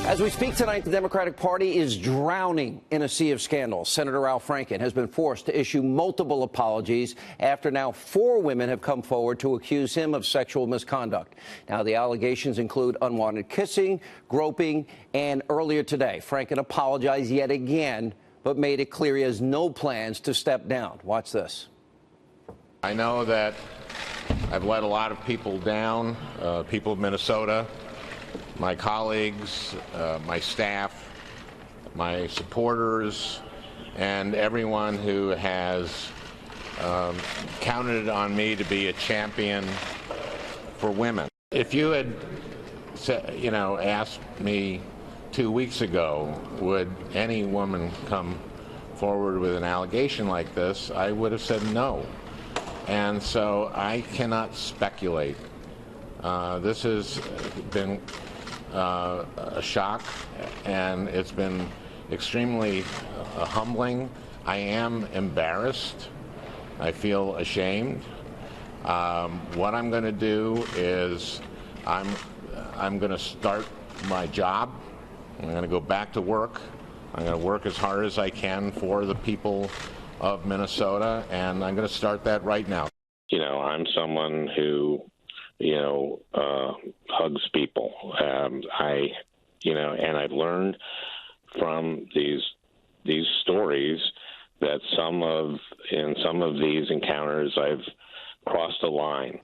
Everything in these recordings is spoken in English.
As we speak tonight, the Democratic Party is drowning in a sea of scandals. Senator Franken has been forced to issue multiple apologies after now 4 women have come forward to accuse him of sexual misconduct. Now, the allegations include unwanted kissing, groping, and earlier today, Franken apologized yet again, but made it clear he has no plans to step down. Watch this. I know that I've let a lot of people down, people of Minnesota, my colleagues, my staff, my supporters, and everyone who has counted on me to be a champion for women. If you had, asked me 2 weeks ago, would any woman come forward with an allegation like this, I would have said no. And so I cannot speculate. This has been a shock, and it's been extremely humbling. I am embarrassed. I feel ashamed. What I'm going to do is I'm going to start my job. I'm going to go back to work. I'm going to work as hard as I can for the people of Minnesota, and I'm going to start that right now. I'm someone who hugs people. And I've learned from these stories that in some of these encounters I've crossed a line.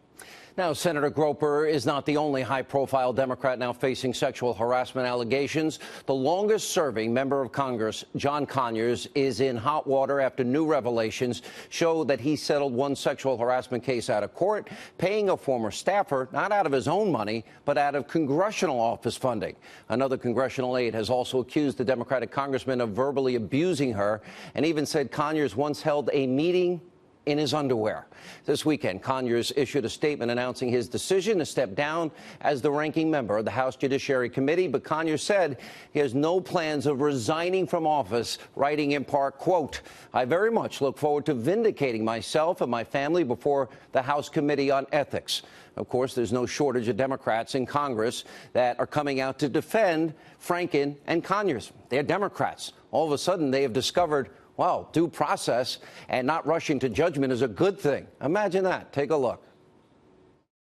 Now, Senator Groper is not the only high-profile Democrat now facing sexual harassment allegations. The longest-serving member of Congress, John Conyers, is in hot water after new revelations show that he settled one sexual harassment case out of court, paying a former staffer not out of his own money, but out of congressional office funding. Another congressional aide has also accused the Democratic congressman of verbally abusing her and even said Conyers once held a meeting in his underwear. This weekend, Conyers issued a statement announcing his decision to step down as the ranking member of the House Judiciary Committee, but Conyers said he has no plans of resigning from office, writing in part, quote, "I very much look forward to vindicating myself and my family before the House Committee on Ethics." Of course, there's no shortage of Democrats in Congress that are coming out to defend Franken and Conyers. They're Democrats. All of a sudden, they have discovered, wow, due process and not rushing to judgment is a good thing. Imagine that. Take a look.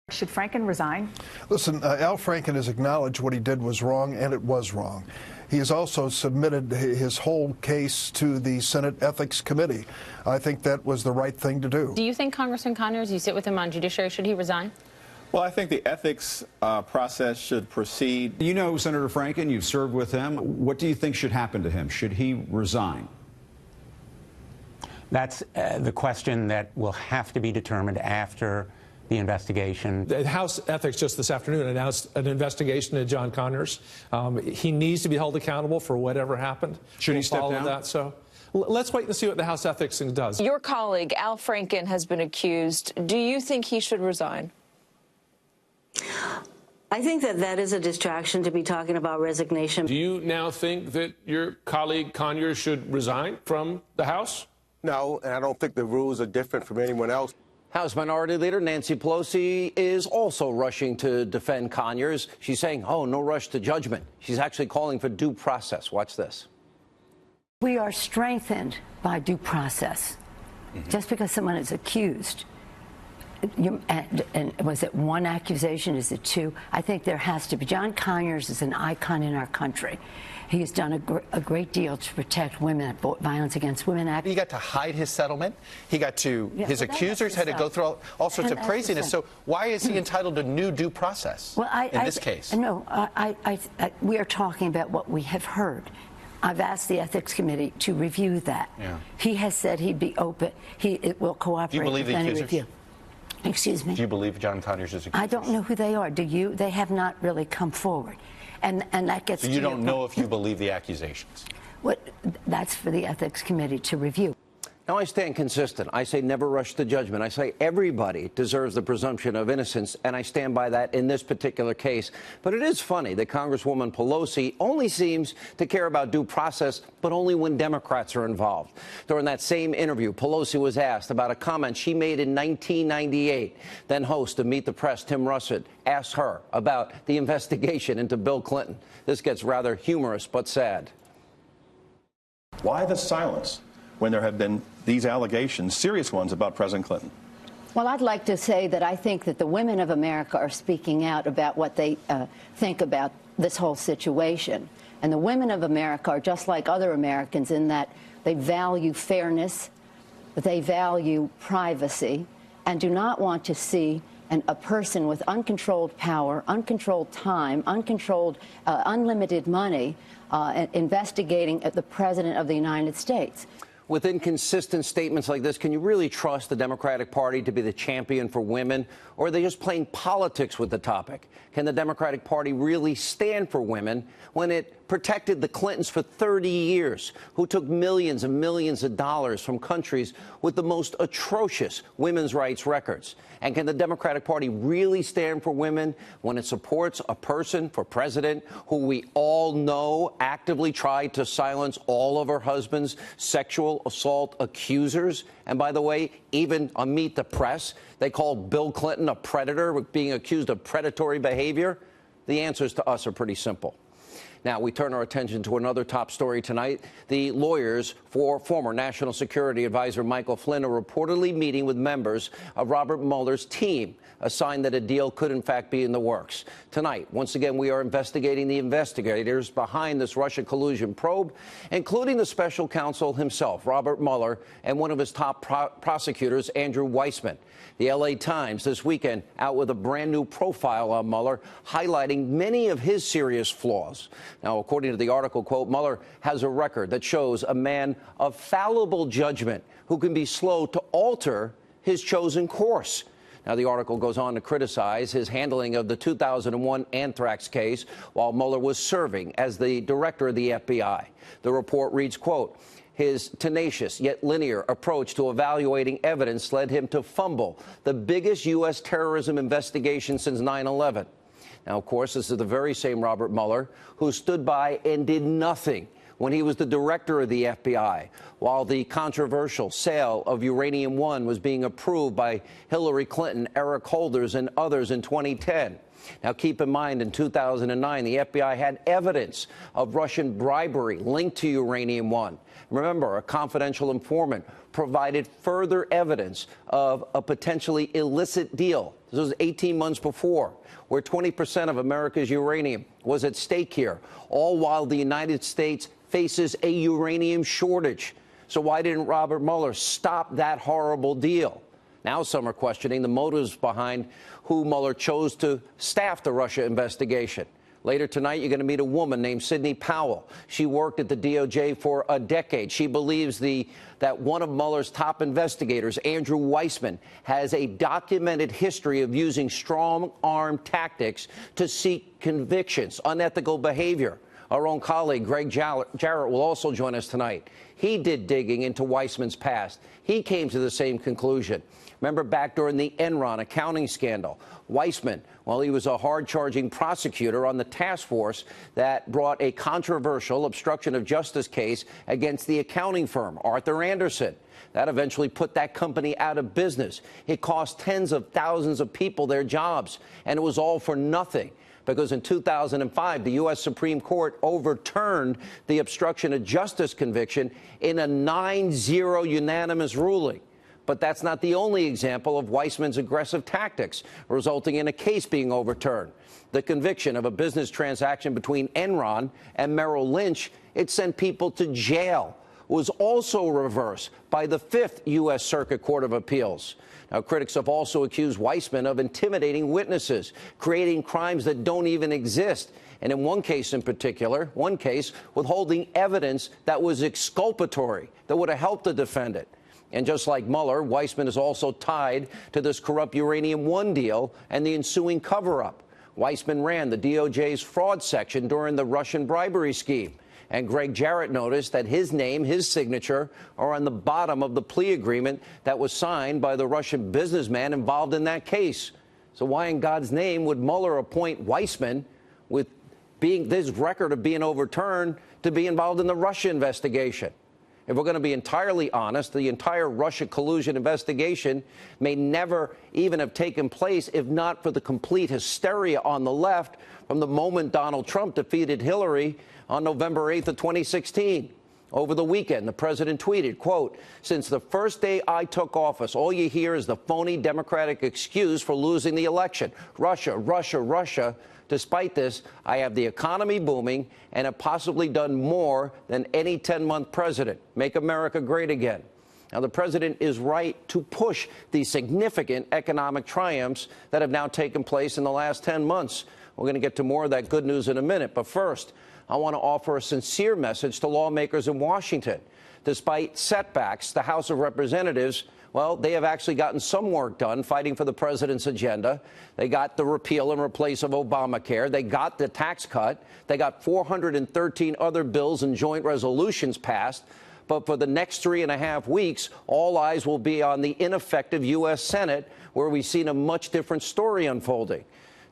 Should Franken resign? Listen, Al Franken has acknowledged what he did was wrong, and it was wrong. He has also submitted his whole case to the Senate Ethics Committee. I think that was the right thing to do. Do you think Congressman Conyers, you sit with him on Judiciary, should he resign? Well, I think the ethics process should proceed. You know Senator Franken, you've served with him. What do you think should happen to him? Should he resign? That's the question that will have to be determined after the investigation. The House Ethics just this afternoon announced an investigation into John Conyers. He needs to be held accountable for whatever happened. Should he step down? That, so let's wait and see what the House Ethics does. Your colleague, Al Franken, has been accused. Do you think he should resign? I think that is a distraction to be talking about resignation. Do you now think that your colleague Conyers should resign from the House? No, and I don't think the rules are different from anyone else. House Minority Leader Nancy Pelosi is also rushing to defend Conyers. She's saying, oh, no rush to judgment. She's actually calling for due process. Watch this. We are strengthened by due process. Just because someone is accused, and was it one accusation? Is it two? I think there has to be. John Conyers is an icon in our country. He has done a great deal to protect women, violence against women. He got to hide his settlement. He got to, his accusers had to go through all sorts of craziness. So why is he entitled to new due process in this case? No, we are talking about what we have heard. I've asked the Ethics Committee to review that. Yeah. He has said he'd be open. He will cooperate with any review. Excuse me? Do you believe John Conyers is accused? I don't know who they are. Do you? They have not really come forward. And that gets so you don't know if you believe the accusations? That's for the Ethics Committee to review. Now, I stand consistent. I say never rush to judgment. I say everybody deserves the presumption of innocence, and I stand by that in this particular case. But it is funny that Congresswoman Pelosi only seems to care about due process, but only when Democrats are involved. During that same interview, Pelosi was asked about a comment she made in 1998. Then host of Meet the Press, Tim Russert, asked her about the investigation into Bill Clinton. This gets rather humorous but sad. Why the silence when there have been these allegations, serious ones, about President Clinton? Well, I'd like to say that I think that the women of America are speaking out about what they think about this whole situation. And the women of America are just like other Americans in that they value fairness, they value privacy, and do not want to see a person with uncontrolled power, uncontrolled time, unlimited money investigating the President of the United States. With inconsistent statements like this, can you really trust the Democratic Party to be the champion for women, or are they just playing politics with the topic? Can the Democratic Party really stand for women when it protected the Clintons for 30 years, who took millions and millions of dollars from countries with the most atrocious women's rights records? And can the Democratic Party really stand for women when it supports a person for president who we all know actively tried to silence all of her husband's sexual assault accusers? And by the way, even on Meet the Press, they called Bill Clinton a predator, being accused of predatory behavior. The answers to us are pretty simple. Now, we turn our attention to another top story tonight. The lawyers for former National Security Advisor Michael Flynn are reportedly meeting with members of Robert Mueller's team, a sign that a deal could, in fact, be in the works. Tonight, once again, we are investigating the investigators behind this Russia collusion probe, including the special counsel himself, Robert Mueller, and one of his top prosecutors, Andrew Weissmann. The L.A. Times this weekend out with a brand new profile on Mueller, highlighting many of his serious flaws. Now, according to the article, quote, Mueller has a record that shows a man of fallible judgment who can be slow to alter his chosen course. Now, the article goes on to criticize his handling of the 2001 anthrax case while Mueller was serving as the director of the FBI. The report reads, quote, his tenacious yet linear approach to evaluating evidence led him to fumble the biggest U.S. terrorism investigation since 9/11. Now, of course, this is the very same Robert Mueller who stood by and did nothing when he was the director of the FBI, while the controversial sale of Uranium One was being approved by Hillary Clinton, Eric Holders, and others in 2010. Now, keep in mind, in 2009, the FBI had evidence of Russian bribery linked to Uranium One. Remember, a confidential informant provided further evidence of a potentially illicit deal. This was 18 months before, where 20% of America's uranium was at stake here, all while the United States faces a uranium shortage. So why didn't Robert Mueller stop that horrible deal? Now some are questioning the motives behind who Mueller chose to staff the Russia investigation. Later tonight, you're going to meet a woman named Sidney Powell. She worked at the DOJ for a decade. She believes that one of Mueller's top investigators, Andrew Weissmann, has a documented history of using strong-arm tactics to seek convictions, unethical behavior. Our own colleague, Greg Jarrett, will also join us tonight. He did digging into Weissmann's past. He came to the same conclusion. Remember back during the Enron accounting scandal, Weissmann, well, he was a hard-charging prosecutor on the task force that brought a controversial obstruction of justice case against the accounting firm, Arthur Andersen. That eventually put that company out of business. It cost tens of thousands of people their jobs, and it was all for nothing. Because in 2005, the U.S. Supreme Court overturned the obstruction of justice conviction in a 9-0 unanimous ruling. But that's not the only example of Weissmann's aggressive tactics, resulting in a case being overturned. The conviction of a business transaction between Enron and Merrill Lynch, it sent people to jail, was also reversed by the 5th U.S. Circuit Court of Appeals. Now, critics have also accused Weissmann of intimidating witnesses, creating crimes that don't even exist. And in one case in particular, withholding evidence that was exculpatory, that would have helped the defendant. And just like Mueller, Weissmann is also tied to this corrupt Uranium One deal and the ensuing cover-up. Weissmann ran the DOJ's fraud section during the Russian bribery scheme. And Greg Jarrett noticed that his name, his signature, are on the bottom of the plea agreement that was signed by the Russian businessman involved in that case. So why in God's name would Mueller appoint Weissman, with this record of being overturned, to be involved in the Russia investigation? If we're going to be entirely honest, the entire Russia collusion investigation may never even have taken place if not for the complete hysteria on the left from the moment Donald Trump defeated Hillary on November 8th of 2016. Over the weekend, the president tweeted, quote, "Since the first day I took office, all you hear is the phony Democratic excuse for losing the election. Russia, Russia, Russia. Despite this, I have the economy booming and have possibly done more than any 10-month president. Make America great again." Now, the president is right to push these significant economic triumphs that have now taken place in the last 10 months. We're going to get to more of that good news in a minute. But first, I want to offer a sincere message to lawmakers in Washington. Despite setbacks, the House of Representatives, well, they have actually gotten some work done fighting for the president's agenda. They got the repeal and replace of Obamacare. They got the tax cut. They got 413 other bills and joint resolutions passed. But for the next 3.5 weeks, all eyes will be on the ineffective U.S. Senate, where we've seen a much different story unfolding.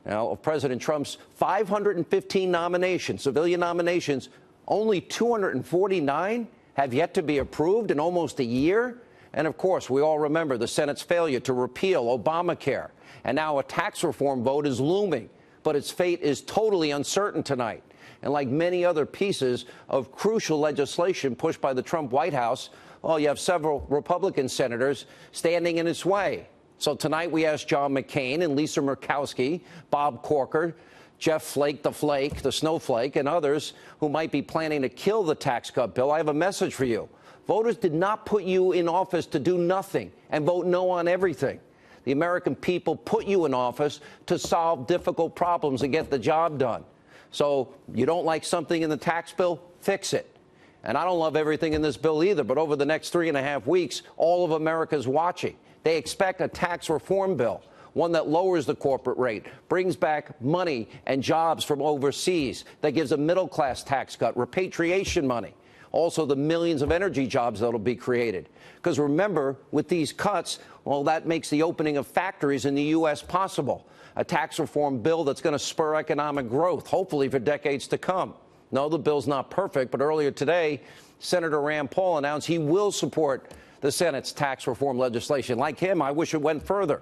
Now, of President Trump's 515 nominations, civilian nominations, only 249 have yet to be approved in almost a year. And, of course, we all remember the Senate's failure to repeal Obamacare. And now a tax reform vote is looming. But its fate is totally uncertain tonight. And like many other pieces of crucial legislation pushed by the Trump White House, well, you have several Republican senators standing in its way. So tonight we asked John McCain and Lisa Murkowski, Bob Corker, Jeff Flake, the snowflake, and others who might be planning to kill the tax cut bill. I have a message for you. Voters did not put you in office to do nothing and vote no on everything. The American people put you in office to solve difficult problems and get the job done. So you don't like something in the tax bill? Fix it. And I don't love everything in this bill either, but over the next 3.5 weeks, all of America's watching. They expect a tax reform bill, one that lowers the corporate rate, brings back money and jobs from overseas, that gives a middle-class tax cut, repatriation money, also the millions of energy jobs that will be created. Because remember, with these cuts, well, that makes the opening of factories in the U.S. possible. A tax reform bill that's going to spur economic growth, hopefully for decades to come. No, the bill's not perfect, but earlier today, Senator Rand Paul announced he will support the Senate's tax reform legislation. Like him, I wish it went further.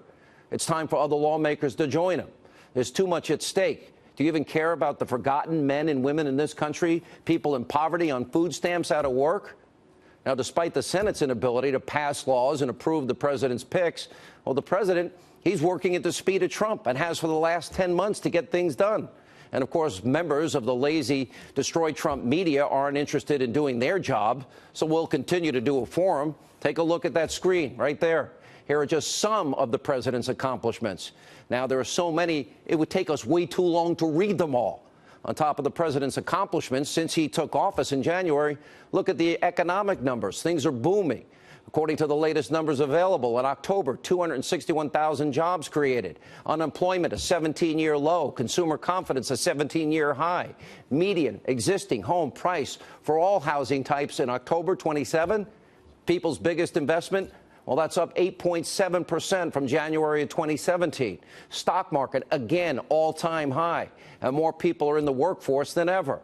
It's time for other lawmakers to join him. There's too much at stake. Do you even care about the forgotten men and women in this country, people in poverty, on food stamps, out of work? Now, despite the Senate's inability to pass laws and approve the president's picks, well, the president, he's working at the speed of Trump and has for the last 10 months to get things done. And, of course, members of the lazy, destroy Trump media aren't interested in doing their job, so we'll continue to do it for them. Take a look at that screen right there. Here are just some of the president's accomplishments. Now, there are so many, it would take us way too long to read them all. On top of the president's accomplishments since he took office in January, look at the economic numbers. Things are booming. According to the latest numbers available, in October, 261,000 jobs created. Unemployment, a 17-year low. Consumer confidence, a 17-year high. Median existing home price for all housing types in October 27. People's biggest investment, well, that's up 8.7% from January of 2017. Stock market, again, all-time high. And more people are in the workforce than ever.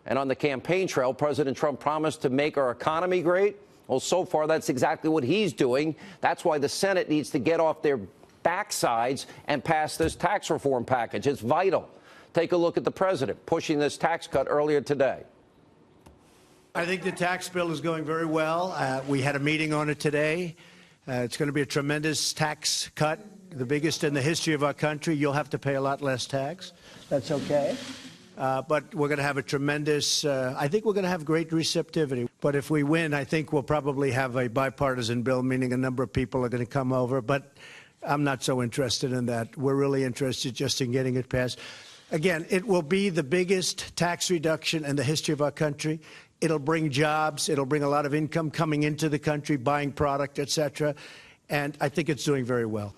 And on the campaign trail, President Trump promised to make our economy great. Well, so far, that's exactly what he's doing. That's why the Senate needs to get off their backsides and pass this tax reform package. It's vital. Take a look at the president pushing this tax cut earlier today. I think the tax bill is going very well. We had a meeting on it today. It's going to be a tremendous tax cut, the biggest in the history of our country. You'll have to pay a lot less tax. That's okay. But we're going to have a tremendous, I think we're going to have great receptivity. But if we win, I think we'll probably have a bipartisan bill, meaning a number of people are going to come over. But I'm not so interested in that. We're really interested just in getting it passed. Again, it will be the biggest tax reduction in the history of our country. It'll bring jobs. It'll bring a lot of income coming into the country, buying product, et cetera. And I think it's doing very well.